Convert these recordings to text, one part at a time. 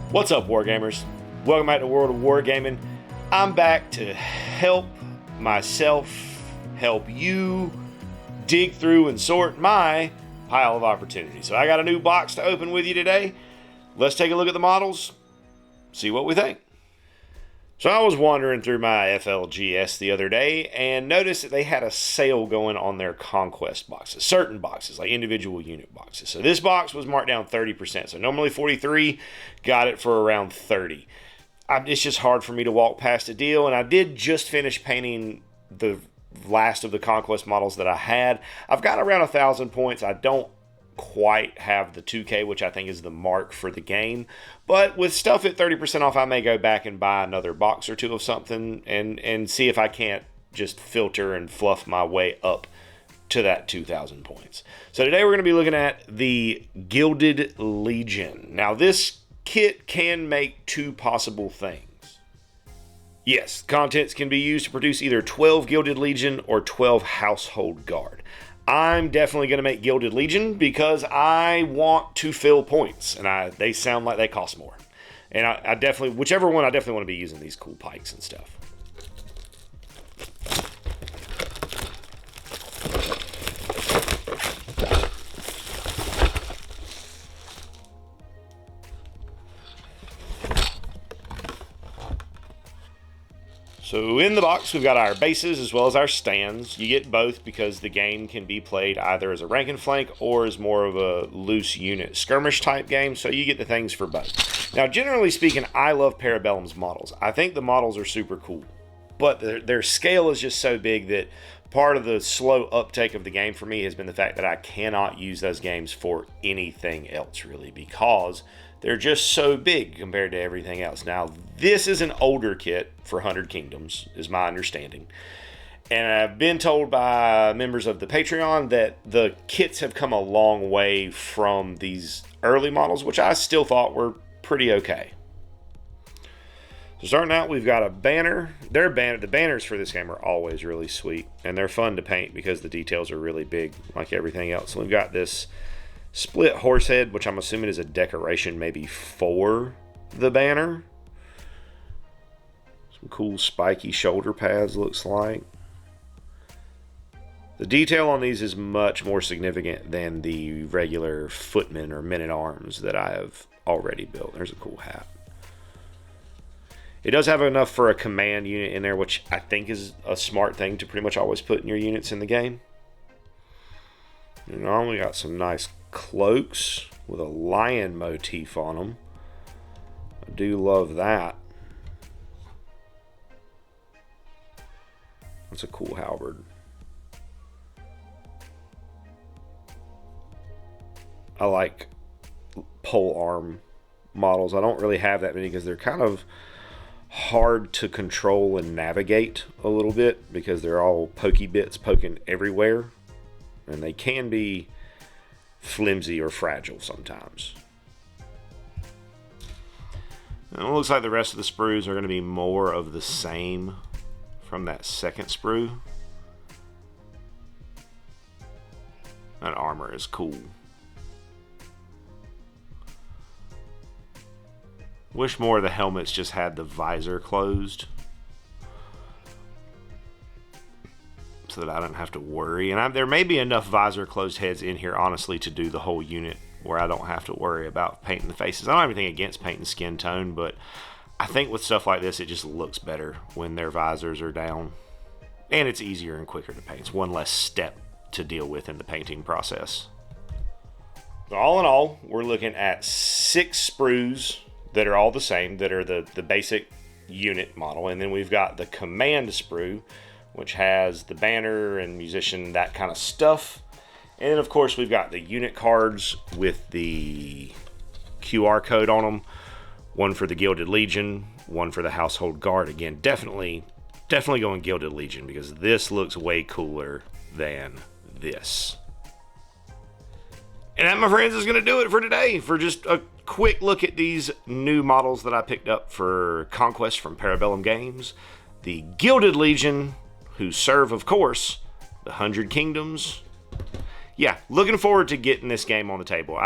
What's up, Wargamers? Welcome back to World of Wargaming. I'm back to help myself, help you dig through and sort my pile of opportunity. So I got a new box to open with you today. Let's take a look at the models, see what we think. So I was wandering through my FLGS the other day and noticed that they had a sale going on their Conquest boxes, certain boxes, like individual unit boxes. So this box was marked down 30%. So normally 43, got it for around 30. It's just hard for me to walk past a deal, and I did just finish painting the last of the Conquest models that I had. I've got around 1,000 points. I don't quite have the 2K, which I think is the mark for the game, but with stuff at 30% off, I may go back and buy another box or two of something and see if I can't just filter and fluff my way up to that 2,000 points. So today we're going to be looking at the Gilded Legion. Now this kit can make two possible things. Yes, contents can be used to produce either 12 Gilded Legion or 12 Household Guard. I'm definitely going to make Gilded Legion because I want to fill points, and they sound like they cost more. And I definitely, whichever one, I definitely want to be using these cool pikes and stuff. So in the box, we've got our bases as well as our stands. You get both because the game can be played either as a rank and flank or as more of a loose unit skirmish type game, so you get the things for both. Now, generally speaking, I love Parabellum's models. I think the models are super cool, but their scale is just so big that part of the slow uptake of the game for me has been the fact that I cannot use those games for anything else, really, because they're just so big compared to everything else. Now, this is an older kit for 100 Kingdoms, is my understanding. And I've been told by members of the Patreon that the kits have come a long way from these early models, which I still thought were pretty okay. So starting out, we've got a banner. The banners for this game are always really sweet, and they're fun to paint because the details are really big, like everything else. So we've got this split horse head, which I'm assuming is a decoration maybe for the banner. Some cool spiky shoulder pads, looks like. The detail on these is much more significant than the regular footmen or men-at-arms that I have already built. There's a cool hat. It does have enough for a command unit in there, which I think is a smart thing to pretty much always put in your units in the game. And we got some nice cloaks with a lion motif on them. I do love that. That's a cool halberd. I like pole arm models. I don't really have that many because they're kind of hard to control and navigate a little bit because they're all pokey bits poking everywhere, and they can be flimsy or fragile sometimes. And it looks like the rest of the sprues are going to be more of the same from that second sprue. That armor is cool. Wish more of the helmets just had the visor closed so that I don't have to worry. And there may be enough visor closed heads in here, honestly, to do the whole unit where I don't have to worry about painting the faces. I don't have anything against painting skin tone, but I think with stuff like this, it just looks better when their visors are down. And it's easier and quicker to paint. It's one less step to deal with in the painting process. So all in all, we're looking at 6 sprues that are all the same, that are the basic unit model. And then we've got the command sprue, which has the banner and musician, that kind of stuff. And then, of course, we've got the unit cards with the QR code on them. One for the Gilded Legion, one for the Household Guard. Again, definitely going Gilded Legion because this looks way cooler than this. And that, my friends, is going to do it for today. For just a quick look at these new models that I picked up for Conquest from Parabellum Games. The Gilded Legion, who serve, of course, the 100 Kingdoms. Yeah, looking forward to getting this game on the table.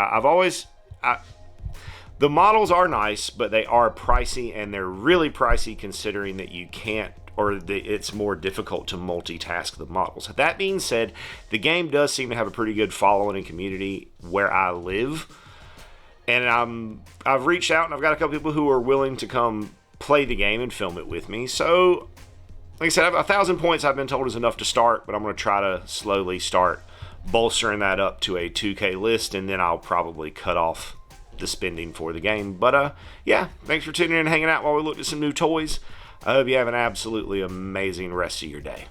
The models are nice, but they are pricey, and they're really pricey considering that you can't, or it's more difficult to multitask the models. That being said, the game does seem to have a pretty good following and community where I live, and I've reached out and I've got a couple people who are willing to come play the game and film it with me. So, like I said, 1,000 points I've been told is enough to start, but I'm going to try to slowly start bolstering that up to a 2K list, and then I'll probably cut off the spending for the game. But yeah, thanks for tuning in and hanging out while we looked at some new toys. I hope you have an absolutely amazing rest of your day.